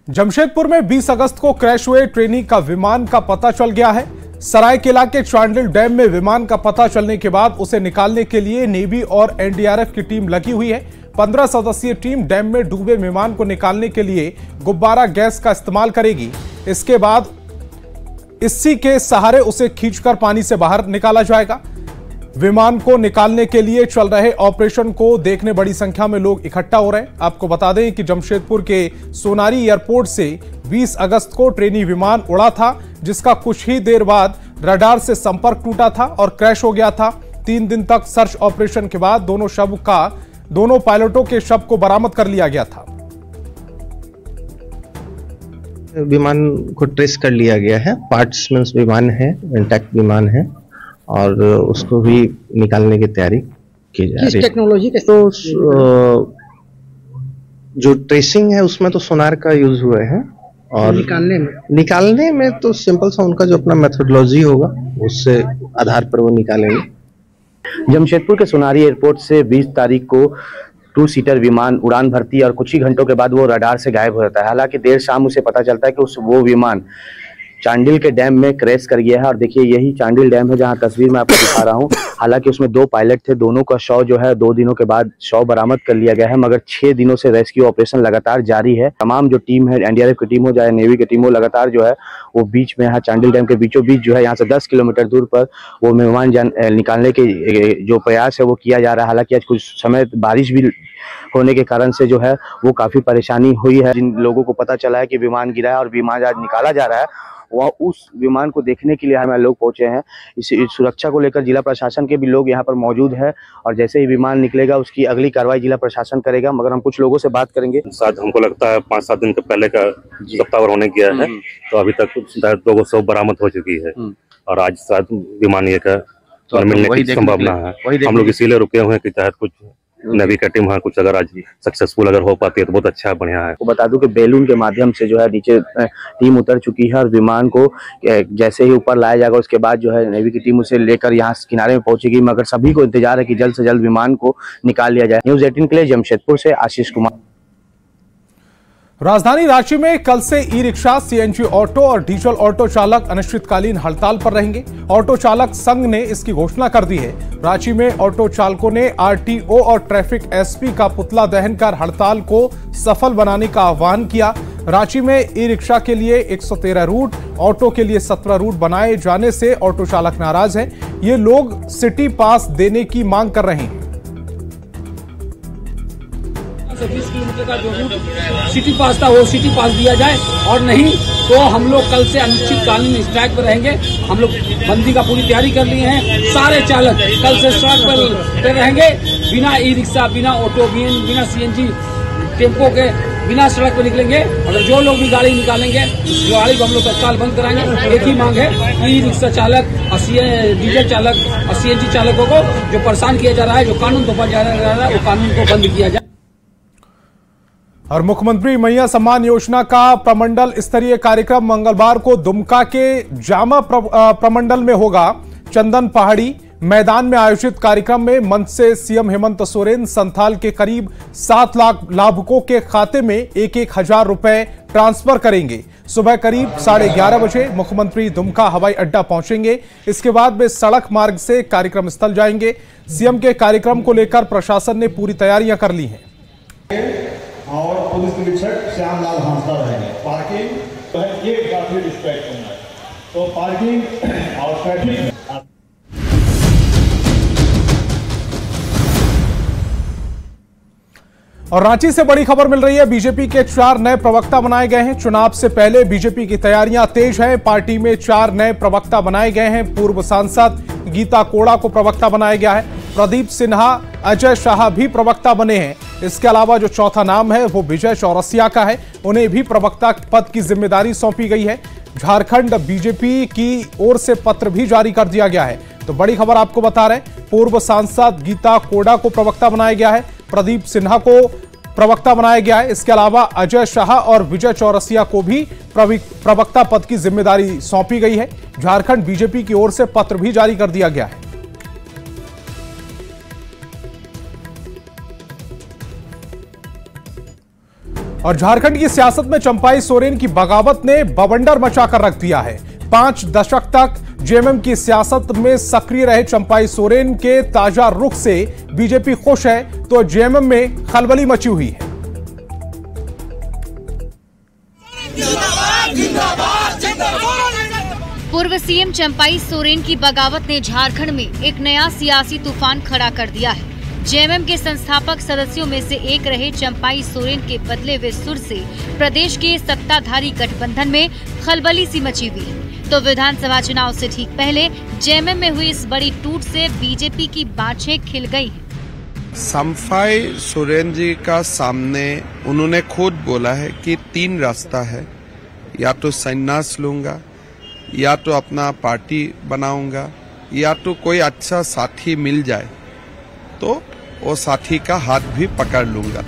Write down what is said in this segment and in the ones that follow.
जमशेदपुर में 20 अगस्त को क्रैश हुए ट्रेनी का विमान का पता चल गया है। सरायकेला के चांडिल डैम में विमान का पता चलने के बाद उसे निकालने के लिए नेवी और एनडीआरएफ की टीम लगी हुई है। 15 सदस्यीय टीम डैम में डूबे विमान को निकालने के लिए गुब्बारा गैस का इस्तेमाल करेगी। इसके बाद इसी के सहारे उसे खींचकर पानी से बाहर निकाला जाएगा। विमान को निकालने के लिए चल रहे ऑपरेशन को देखने बड़ी संख्या में लोग इकट्ठा हो रहे हैं। आपको बता दें कि जमशेदपुर के सोनारी एयरपोर्ट से 20 अगस्त को ट्रेनी विमान उड़ा था, जिसका कुछ ही देर बाद रडार से संपर्क टूटा था और क्रैश हो गया था। 3 दिन तक सर्च ऑपरेशन के बाद दोनों पायलटों के शव को बरामद कर लिया गया था। विमान को ट्रेस कर लिया गया है, पार्ट्स में विमान है, इंटैक्ट विमान है और उसको भी निकालने की तैयारी की जा रही है। किस टेक्नोलॉजी के? तो जो ट्रेसिंग है उसमें तो सोनार का यूज हुए हैं और निकालने में तो सिंपल सा उनका जो अपना मेथोडोलॉजी होगा उससे आधार पर वो निकालेंगे। जमशेदपुर के सोनारी एयरपोर्ट से 20 तारीख को 2 सीटर विमान उड़ान भरती है और कुछ ही घंटों के बाद वो रडार से गायब हो जाता है। हालांकि देर शाम उसे पता चलता है कि वो विमान चांडिल के डैम में क्रैश कर गया है और देखिए यही चांडिल डैम है जहां तस्वीर मैं आपको दिखा रहा हूं। हालांकि उसमें 2 पायलट थे, दोनों का शव जो है 2 दिनों के बाद शव बरामद कर लिया गया है, मगर 6 दिनों से रेस्क्यू ऑपरेशन लगातार जारी है। तमाम जो टीम है, एनडीआरएफ की टीम हो चाहे नेवी की टीम हो, लगातार जो है वो बीच में यहाँ चांडिल डैम के बीचों बीच जो है यहाँ से 10 किलोमीटर दूर पर वो विमान निकालने के जो प्रयास है वो किया जा रहा है। हालांकि आज कुछ समय बारिश भी होने के कारण से जो है वो काफी परेशानी हुई है। जिन लोगों को पता चला है कि विमान गिरा है और विमान आज निकाला जा रहा है, वह उस विमान को देखने के लिए हमें लोग पहुंचे हैं। इस सुरक्षा को लेकर जिला प्रशासन के भी लोग यहाँ पर मौजूद है और जैसे ही विमान निकलेगा उसकी अगली कार्रवाई जिला प्रशासन करेगा। मगर हम कुछ लोगों से बात करेंगे। शायद हमको लगता है 5-7 दिन के पहले का सप्ताह होने गया है, तो अभी तक 2 शव बरामद हो चुकी है और आज शायद विमान एक है और मिलने की संभावना है। हम लोग इसीलिए रुके हुए हैं कि चाहे कुछ नेवी का टीम है, कुछ अगर आज सक्सेसफुल अगर हो पाती है तो बहुत अच्छा है, बढ़िया है। बता दूं कि बैलून के माध्यम से जो है नीचे टीम उतर चुकी है और विमान को जैसे ही ऊपर लाया जाएगा उसके बाद जो है नेवी की टीम उसे लेकर यहाँ किनारे में पहुंचेगी। मगर सभी को इंतजार है कि जल्द से जल्द विमान को निकाल लिया जाए। न्यूज़ 18 के लिए जमशेदपुर से आशीष कुमार। राजधानी रांची में कल से ई रिक्शा, सीएनजी ऑटो और डीजल ऑटो चालक अनिश्चितकालीन हड़ताल पर रहेंगे। ऑटो चालक संघ ने इसकी घोषणा कर दी है। रांची में ऑटो चालकों ने आरटीओ और ट्रैफिक एसपी का पुतला दहन कर हड़ताल को सफल बनाने का आह्वान किया। रांची में ई रिक्शा के लिए 113 रूट, ऑटो के लिए 17 रूट बनाए जाने से ऑटो चालक नाराज हैं। ये लोग सिटी पास देने की मांग कर रहे हैं। 20 किलोमीटर का जो रूट सिटी पास था वो सिटी पास दिया जाए और नहीं तो हम लोग कल से अनिश्चितकालीन स्ट्राइक पर रहेंगे। हम लोग बंदी का पूरी तैयारी कर लिए हैं। सारे चालक कल से स्ट्राइक पर रहेंगे। बिना ई रिक्शा, बिना ऑटो, बिना सीएनजी टेम्पो के बिना सड़क पर निकलेंगे। अगर जो लोग भी गाड़ी निकालेंगे जो गाड़ी को हम लोग तत्काल बंद कराएंगे। एक ही मांग है, ई रिक्शा चालक और डीजल चालक और सीएनजी चालकों को जो परेशान किया जा रहा है, जो कानून तोड़ा जा रहा है, वो कानून को बंद किया जाए। और मुख्यमंत्री मैया सम्मान योजना का प्रमंडल स्तरीय कार्यक्रम मंगलवार को दुमका के जामा प्रमंडल में होगा। चंदन पहाड़ी मैदान में आयोजित कार्यक्रम में मंच से सीएम हेमंत सोरेन संथाल के करीब 7 लाख लाभुकों के खाते में 1,000 रुपए ट्रांसफर करेंगे। सुबह करीब 11:30 बजे मुख्यमंत्री दुमका हवाई अड्डा पहुंचेंगे। इसके बाद वे सड़क मार्ग से कार्यक्रम स्थल जाएंगे। सीएम के कार्यक्रम को लेकर प्रशासन ने पूरी तैयारियां कर ली हैं और पुलिस निरीक्षक श्यामलाल हांसदा रहेंगे। पार्किंग तो है, ये काफी रिस्पेक्ट होना है, तो पार्किंग और ट्रैफिक। और रांची से बड़ी खबर मिल रही है। बीजेपी के 4 नए प्रवक्ता बनाए गए हैं। चुनाव से पहले बीजेपी की तैयारियां तेज हैं। पार्टी में 4 नए प्रवक्ता बनाए गए हैं। पूर्व सांसद गीता कोड़ा को प्रवक्ता बनाया गया है। प्रदीप सिन्हा, अजय शाह भी प्रवक्ता बने हैं। इसके अलावा जो चौथा नाम है वो विजय चौरसिया का है। उन्हें भी प्रवक्ता पद की जिम्मेदारी सौंपी गई है। झारखंड बीजेपी की ओर से पत्र भी जारी कर दिया गया है। तो बड़ी खबर आपको बता रहे हैं, पूर्व सांसद गीता कोड़ा को प्रवक्ता बनाया गया है, प्रदीप सिन्हा को प्रवक्ता बनाया गया है। इसके अलावा अजय शाह और विजय चौरसिया को भी प्रवक्ता पद की जिम्मेदारी सौंपी गई है। झारखंड बीजेपी की ओर से पत्र भी जारी कर दिया गया है। और झारखंड की सियासत में चंपाई सोरेन की बगावत ने बवंडर मचाकर रख दिया है। 5 दशक तक जेएमएम की सियासत में सक्रिय रहे चंपाई सोरेन के ताजा रुख से बीजेपी खुश है तो जेएमएम में खलबली मची हुई है। पूर्व सीएम चंपाई सोरेन की बगावत ने झारखंड में एक नया सियासी तूफान खड़ा कर दिया है। जेएमएम के संस्थापक सदस्यों में से एक रहे चंपाई सोरेन के बदले हुए सुर से प्रदेश के सत्ताधारी गठबंधन में खलबली सी मची हुई है। तो विधानसभा चुनाव से ठीक पहले जेएमएम में हुई इस बड़ी टूट से बीजेपी की बाछें खिल गई हैं। चंपाई सोरेन जी का सामने उन्होंने खुद बोला है कि 3 रास्ता है, या तो संन्यास लूंगा, या तो अपना पार्टी बनाऊंगा, या तो कोई अच्छा साथी मिल जाए तो वो साथी का हाथ भी पकड़ लूंगा।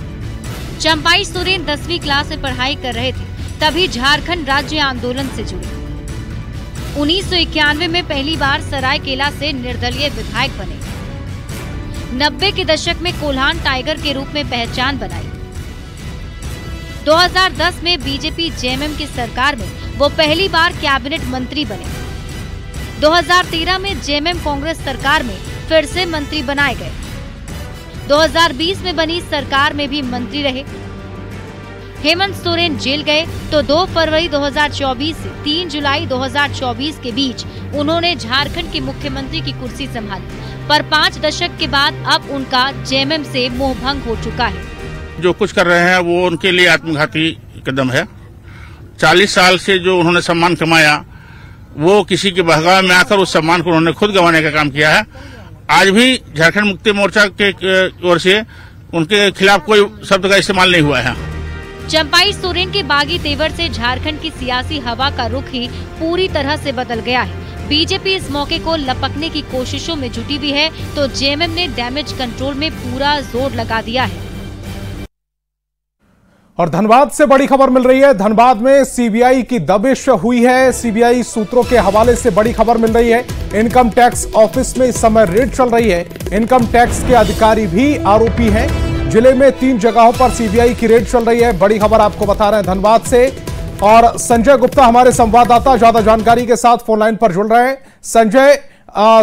चंपाई सोरेन 10वीं क्लास में पढ़ाई कर रहे थे तभी झारखंड राज्य आंदोलन से जुड़े। 1991 में पहली बार सरायकेला से निर्दलीय विधायक बने। 90 के दशक में कोल्हान टाइगर के रूप में पहचान बनाई। 2010 में बीजेपी जेएमएम की सरकार में वो पहली बार कैबिनेट मंत्री बने। 2013 में जेएमएम कांग्रेस सरकार में फिर से मंत्री बनाए गए। 2020 में बनी सरकार में भी मंत्री रहे। हेमंत सोरेन जेल गए तो 2 फरवरी 2024 से 3 जुलाई 2024 के बीच उन्होंने झारखंड के मुख्यमंत्री की कुर्सी संभाली, पर 5 दशक के बाद अब उनका जेएमएम से मोहभंग हो चुका है। जो कुछ कर रहे हैं वो उनके लिए आत्मघाती कदम है। 40 साल से जो उन्होंने सम्मान कमाया वो किसी के बहकावे में आकर उस सम्मान को उन्होंने खुद गंवाने का काम किया है। आज भी झारखंड मुक्ति मोर्चा के ओर से उनके खिलाफ कोई शब्द का इस्तेमाल नहीं हुआ है। चंपाई सोरेन के बागी तेवर से झारखंड की सियासी हवा का रुख ही पूरी तरह से बदल गया है। बीजेपी इस मौके को लपकने की कोशिशों में जुटी हुई है तो जेएमएम ने डैमेज कंट्रोल में पूरा जोर लगा दिया है। और धनबाद से बड़ी खबर मिल रही है। धनबाद में सीबीआई की दबिश हुई है। सीबीआई सूत्रों के हवाले से बड़ी खबर मिल रही है। इनकम टैक्स ऑफिस में इस समय रेड चल रही है। इनकम टैक्स के अधिकारी भी आरोपी हैं। जिले में 3 जगहों पर सीबीआई की रेड चल रही है। बड़ी खबर आपको बता रहे हैं धनबाद से। और संजय गुप्ता हमारे संवाददाता ज्यादा जानकारी के साथ फोन लाइन पर जुड़ रहे हैं। संजय,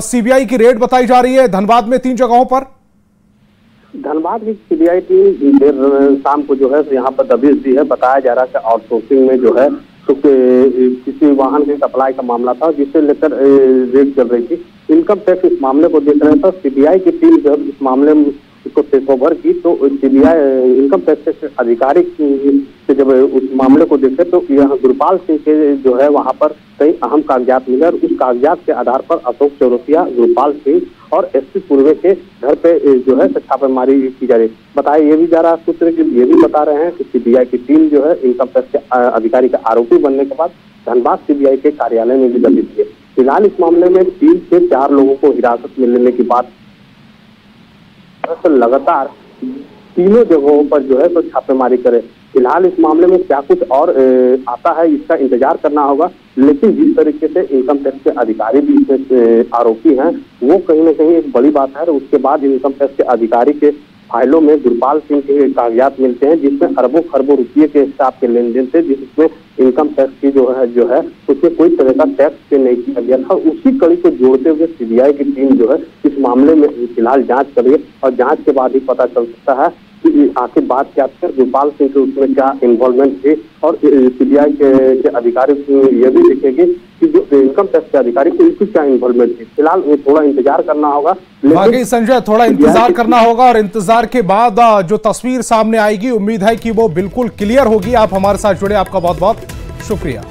सीबीआई की रेड बताई जा रही है धनबाद में 3 जगहों पर। धनबाद की सीबीआई टीम देर शाम को जो है यहाँ पर दबिश दी है। बताया जा रहा है कि आउटसोर्सिंग में जो है तो किसी वाहन के सप्लाई का मामला था जिसे लेकर रेड चल रही थी। इनकम टैक्स इस मामले को देख रहे थे। सीबीआई की टीम जब इस मामले में इसको टेक ओवर की तो सीबीआई इनकम टैक्स के अधिकारी से जब उस मामले को देखे तो यहाँ गुरपाल सिंह के जो है वहाँ पर कई अहम कागजात मिले और उस कागजात के आधार पर अशोक चौरसिया, गुरपाल सिंह और एसपी पूर्वे के घर पे जो है छापेमारी की जा रही। बताया ये भी जा रहा सूत्र ये भी बता रहे हैं कि सीबीआई की टीम जो है इनकम टैक्स के अधिकारी का आरोपी बनने के बाद धनबाद सीबीआई के कार्यालय में भी दबिश दी है। फिलहाल इस मामले में 3 से 4 लोगों को हिरासत में लेने की बात लगातार तीनों जगहों पर जो है तो छापेमारी करे। फिलहाल इस मामले में क्या कुछ और आता है इसका इंतजार करना होगा, लेकिन जिस तरीके से इनकम टैक्स के अधिकारी भी इसमें आरोपी हैं वो कहीं ना कहीं एक बड़ी बात है। उसके बाद इनकम टैक्स के अधिकारी के फाइलों में गुरपाल सिंह के कागजात मिलते हैं जिसमें अरबों खरबों रुपये के हिसाब के लेन देन थे, जिसमें इनकम टैक्स की जो है उसमें कोई तरह का टैक्स पे नहीं किया गया था। उसी कड़ी को जोड़ते हुए सीबीआई की टीम जो है इस मामले में फिलहाल जांच कर रही है और जांच के बाद ही पता चल सकता है कि आखिर बात क्या थी, गुरपाल सिंह के उसमें क्या इन्वॉल्वमेंट थी। और सीबीआई के अधिकारी ये भी देखेंगे कि जो इनकम टैक्स के अधिकारी को इसकी क्या इन्वॉल्वमेंट थी। फिलहाल थोड़ा इंतजार करना होगा। बाकी संजय थोड़ा इंतजार करना होगा और इंतजार के बाद जो तस्वीर सामने आएगी उम्मीद है कि वो बिल्कुल क्लियर होगी। आप हमारे साथ जुड़े, आपका बहुत बहुत शुक्रिया।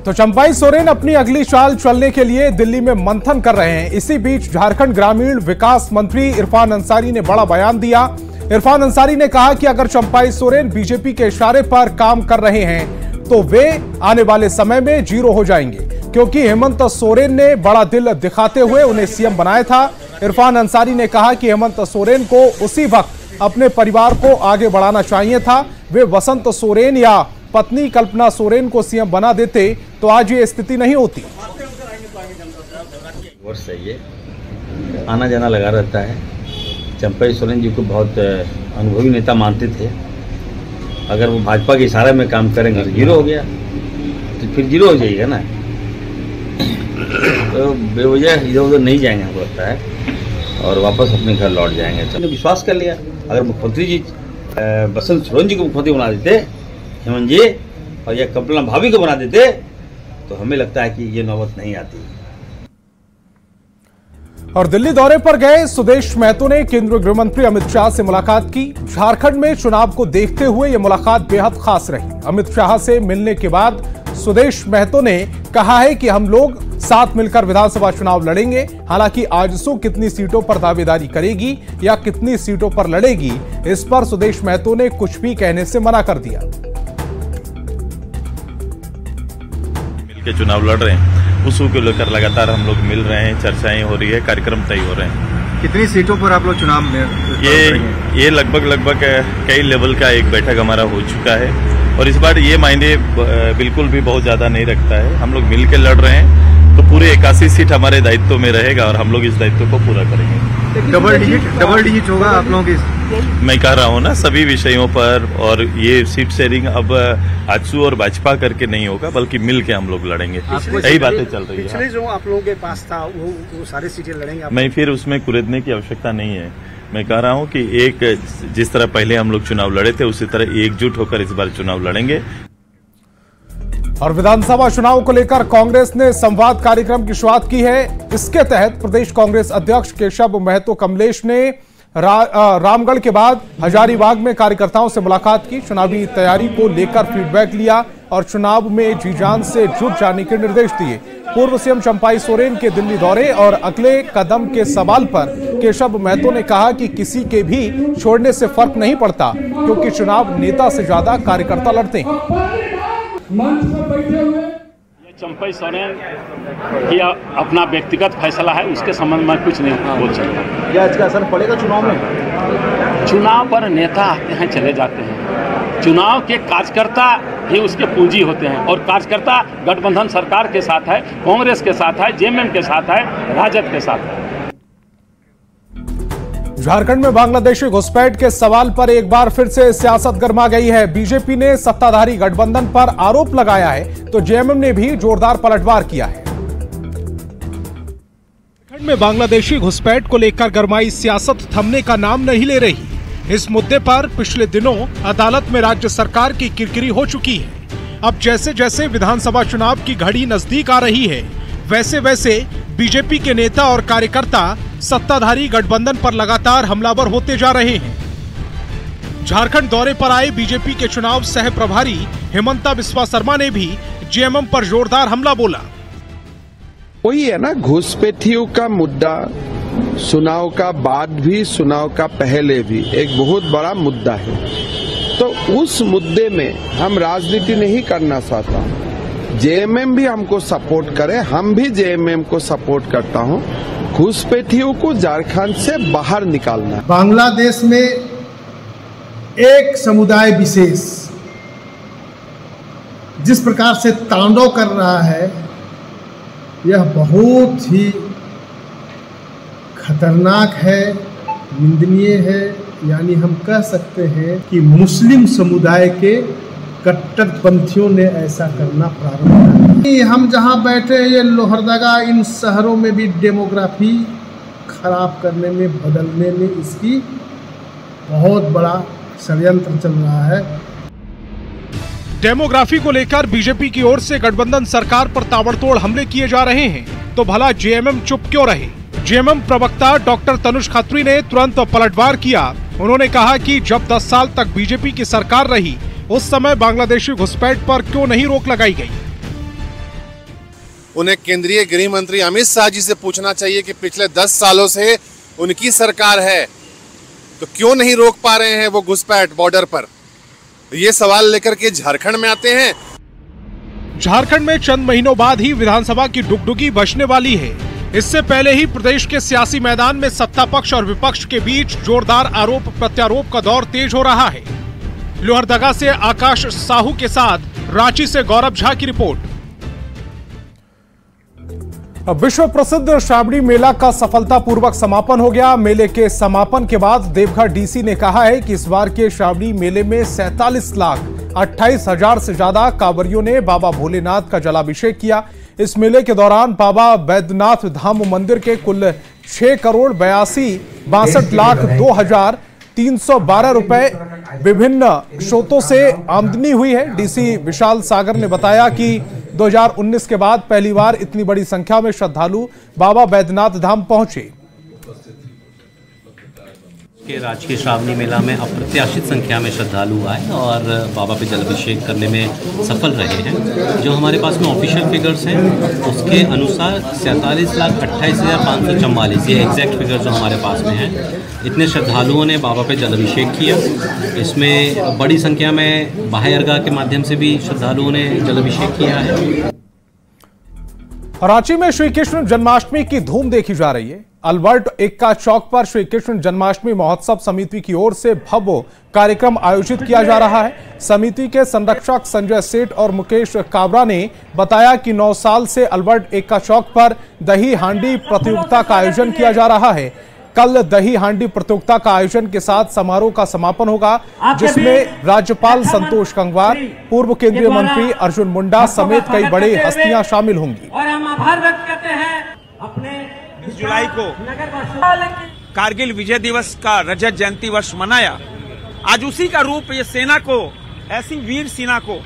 तो चंपाई सोरेन अपनी अगली चाल चलने के लिए दिल्ली में मंथन कर रहे हैं। इसी बीच झारखंड ग्रामीण विकास मंत्री इरफान अंसारी ने बड़ा बयान दिया। इरफान अंसारी ने कहा कि अगर चंपाई सोरेन बीजेपी के इशारे पर काम कर रहे हैं तो वे आने वाले समय में जीरो हो जाएंगे, क्योंकि हेमंत सोरेन ने बड़ा दिल दिखाते हुए उन्हें सीएम बनाया था। इरफान अंसारी ने कहा कि हेमंत सोरेन को उसी वक्त अपने परिवार को आगे बढ़ाना चाहिए था। वे वसंत सोरेन या पत्नी कल्पना सोरेन को सीएम बना देते तो आज ये स्थिति नहीं होती। वर्ष से ये आना जाना लगा रहता है चंपई सोरेन जी को बहुत अनुभवी नेता मानते थे। अगर वो भाजपा के इशारे में काम करेंगे तो जीरो हो गया, तो फिर जीरो हो जाएगा ना। तो बेवजह इधर उधर नहीं जाएंगे हमको लगता है, और वापस अपने घर लौट जाएंगे। तो विश्वास कर लिया, अगर मुख्यमंत्री जी बसंत सोरेन जी को मुख्यमंत्री बना देते, हेमंत जी, और या कल्पना भाभी को बना देते, तो हमें लगता है कि ये नौबत नहीं आती। और दिल्ली दौरे पर गए सुदेश महतो ने केंद्रीय गृह मंत्री अमित शाह से मुलाकात की। झारखंड में चुनाव को देखते हुए यह मुलाकात बेहद खास रही। अमित शाह से मिलने के बाद सुदेश महतो ने कहा है कि हम लोग साथ मिलकर विधानसभा चुनाव लड़ेंगे। हालांकि आजसू कितनी सीटों पर दावेदारी करेगी या कितनी सीटों पर लड़ेगी, इस पर सुदेश महतो ने कुछ भी कहने से मना कर दिया। मिलकर चुनाव लड़ रहे हैं, उसूल को लेकर लगातार हम लोग मिल रहे हैं, चर्चाएं हो रही है, कार्यक्रम तय हो रहे हैं। कितनी सीटों पर आप लोग चुनाव में ये लगभग कई लेवल का एक बैठक हमारा हो चुका है, और इस बार ये मायने बिल्कुल भी बहुत ज्यादा नहीं रखता है। हम लोग मिल के लड़ रहे हैं, तो पूरे 81 सीट हमारे दायित्व में रहेगा और हम लोग इस दायित्व को पूरा करेंगे। डबल डिजिट होगा आप लोगों की? मैं कह रहा हूँ ना, सभी विषयों पर, और ये सीट शेयरिंग अब आजसू और भाजपा करके नहीं होगा, बल्कि मिल के हम लोग लड़ेंगे। यही बातें चल रही है। पिछले जो आप लोगों के पास था वो सारे सीटें लड़ेंगे? मैं फिर उसमें कुरेदने की आवश्यकता नहीं है। मैं कह रहा हूँ कि एक जिस तरह पहले हम लोग चुनाव लड़े थे, उसी तरह एकजुट होकर इस बार चुनाव लड़ेंगे। और विधानसभा चुनाव को लेकर कांग्रेस ने संवाद कार्यक्रम की शुरुआत की है। इसके तहत प्रदेश कांग्रेस अध्यक्ष केशव महतो कमलेश ने रामगढ़ के बाद हजारीबाग में कार्यकर्ताओं से मुलाकात की, चुनावी तैयारी को लेकर फीडबैक लिया और चुनाव में जी जान से जुट जाने के निर्देश दिए। पूर्व सीएम चंपई सोरेन के दिल्ली दौरे और अगले कदम के सवाल पर केशव महतो ने कहा कि किसी के भी छोड़ने से फर्क नहीं पड़ता, क्योंकि चुनाव नेता से ज्यादा कार्यकर्ता लड़ते हैं। चंपई सोरेन की अपना व्यक्तिगत फैसला है, उसके संबंध में कुछ नहीं बोल सकता। क्या इसका असर पड़ेगा चुनाव में? चुनाव पर नेता आते हैं, चले जाते हैं। चुनाव के कार्यकर्ता ही उसके पूंजी होते हैं, और कार्यकर्ता गठबंधन सरकार के साथ है, कांग्रेस के साथ है, जेएमएम के साथ है, राजद के साथ है। झारखंड में बांग्लादेशी घुसपैठ के सवाल पर एक बार फिर से सियासत गर्मा गई है। बीजेपी ने सत्ताधारी गठबंधन पर आरोप लगाया है, तो जेएमएम ने भी जोरदार पलटवार किया है। झारखंड में बांग्लादेशी घुसपैठ को लेकर गरमाई सियासत थमने का नाम नहीं ले रही। इस मुद्दे पर पिछले दिनों अदालत में राज्य सरकार की किरकिरी हो चुकी है। अब जैसे जैसे विधानसभा चुनाव की घड़ी नजदीक आ रही है, वैसे वैसे बीजेपी के नेता और कार्यकर्ता सत्ताधारी गठबंधन पर लगातार हमलावर होते जा रहे हैं। झारखंड दौरे पर आए बीजेपी के चुनाव सह प्रभारी हेमंता बिस्वा शर्मा ने भी जेएमएम पर जोरदार हमला बोला। वही है ना, घुसपैठियों का मुद्दा चुनाव का बाद भी, चुनाव का पहले भी एक बहुत बड़ा मुद्दा है। तो उस मुद्दे में हम राजनीति नहीं करना चाहता। जेएमएम भी हमको सपोर्ट करे, हम भी जेएमएम को सपोर्ट करता हूं। घुसपैठियों को झारखंड से बाहर निकालना। बांग्लादेश में एक समुदाय विशेष जिस प्रकार से तांडव कर रहा है, यह बहुत ही खतरनाक है, निंदनीय है। यानी हम कह सकते हैं कि मुस्लिम समुदाय के कट्टरपंथियों ने ऐसा करना प्रारंभ किया। हम जहां बैठे हैं, ये लोहरदगा, इन शहरों में भी डेमोग्राफी खराब करने में, बदलने में इसकी बहुत बड़ा षड्यंत्र चल रहा है। डेमोग्राफी को लेकर बीजेपी की ओर से गठबंधन सरकार पर ताबड़तोड़ हमले किए जा रहे हैं, तो भला जेएमएम चुप क्यों रहे? जेएमएम प्रवक्ता डॉक्टर तनुज खत्री ने तुरंत पलटवार किया। उन्होंने कहा कि जब 10 साल तक बीजेपी की सरकार रही, उस समय बांग्लादेशी घुसपैठ पर क्यों नहीं रोक लगाई गई? उन्हें केंद्रीय गृह मंत्री अमित शाह जी से पूछना चाहिए कि पिछले 10 सालों से उनकी सरकार है, तो क्यों नहीं रोक पा रहे हैं वो घुसपैठ बॉर्डर पर? ये सवाल लेकर के झारखंड में आते हैं। झारखंड में चंद महीनों बाद ही विधानसभा की डुगडुगी बजने वाली है। इससे पहले ही प्रदेश के सियासी मैदान में सत्ता पक्ष और विपक्ष के बीच जोरदार आरोप प्रत्यारोप का दौर तेज हो रहा है। लोहरदगा से आकाश साहू के साथ रांची से गौरव झा की रिपोर्ट। विश्व प्रसिद्ध श्रावणी मेला का सफलतापूर्वक समापन हो गया। मेले के समापन के बाद देवघर डीसी ने कहा है कि इस बार के श्रावणी मेले में 47,28,000 से ज्यादा कांवरियों ने बाबा भोलेनाथ का जलाभिषेक किया। इस मेले के दौरान बाबा बैद्यनाथ धाम मंदिर के कुल 6,62,62,312 रुपए विभिन्न स्रोतों से आमदनी हुई है। डीसी विशाल सागर ने बताया कि 2019 के बाद पहली बार इतनी बड़ी संख्या में श्रद्धालु बाबा बैद्यनाथ धाम पहुंचे। के राजकीय श्रावणी मेला में अप्रत्याशित संख्या में श्रद्धालु आए और बाबा पे जलाभिषेक करने में सफल रहे हैं। जो हमारे पास में ऑफिशियल फिगर्स हैं उसके अनुसार 47,28,544 ये एग्जैक्ट फिगर जो हमारे पास में हैं, इतने श्रद्धालुओं ने बाबा पे जलाभिषेक किया। इसमें बड़ी संख्या में बाह्य अर्घा के माध्यम से भी श्रद्धालुओं ने जलाभिषेक किया है। रांची में श्री कृष्ण जन्माष्टमी की धूम देखी जा रही है। अल्बर्ट एक्का चौक पर श्री कृष्ण जन्माष्टमी महोत्सव समिति की ओर से भव्य कार्यक्रम आयोजित किया जा रहा है। समिति के संरक्षक संजय सेठ और मुकेश काबरा ने बताया कि 9 साल से अल्बर्ट एक्का चौक पर दही हांडी प्रतियोगिता का आयोजन किया जा रहा है। कल दही हांडी प्रतियोगिता का आयोजन के साथ समारोह का समापन होगा, जिसमें राज्यपाल संतोष गंगवार, पूर्व केंद्रीय मंत्री अर्जुन मुंडा समेत कई बड़ी हस्तियां शामिल होंगी। और हम आभार व्यक्त करते हैं अपने 20 जुलाई को कारगिल विजय दिवस का रजत जयंती वर्ष मनाया। आज उसी का रूप ये सेना को, ऐसी वीर सेना को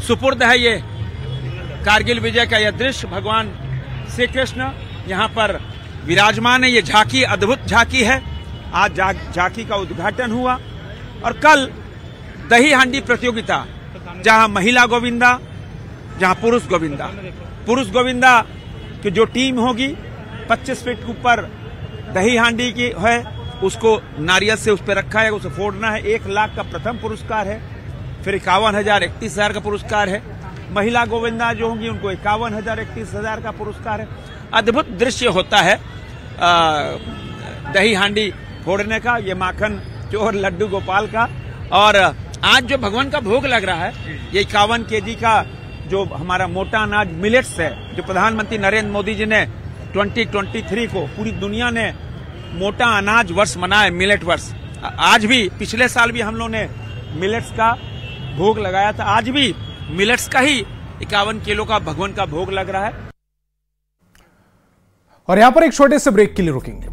सुपुर्द है। ये कारगिल विजय का यह दृश्य भगवान श्री कृष्ण यहाँ पर विराजमान है। ये झांकी अद्भुत झांकी है। आज झांकी का उद्घाटन हुआ और कल दही हांडी प्रतियोगिता, जहां महिला गोविंदा, जहां पुरुष गोविंदा की जो टीम होगी 25 फीट के ऊपर दही हांडी की है, उसको नारियल से उस पर रखा है, उसे फोड़ना है। 1 लाख का प्रथम पुरस्कार है, फिर 51,000 31,000 का पुरस्कार है। महिला गोविंदा जो होंगी उनको 51,000 31,000 का पुरस्कार है। अद्भुत दृश्य होता है दही हांडी फोड़ने का, ये माखन चोर लड्डू गोपाल का। और आज जो भगवान का भोग लग रहा है, ये 51 केजी का जो हमारा मोटा अनाज मिलेट्स है, जो प्रधानमंत्री नरेंद्र मोदी जी ने 2023 को पूरी दुनिया ने मोटा अनाज वर्ष मनाया, मिलेट वर्ष। आज भी, पिछले साल भी हम लोग ने मिलेट्स का भोग लगाया था। आज भी मिलेट्स का ही 51 किलो का भगवान का भोग लग रहा है। और यहां पर एक छोटे से ब्रेक के लिए रुकेंगे।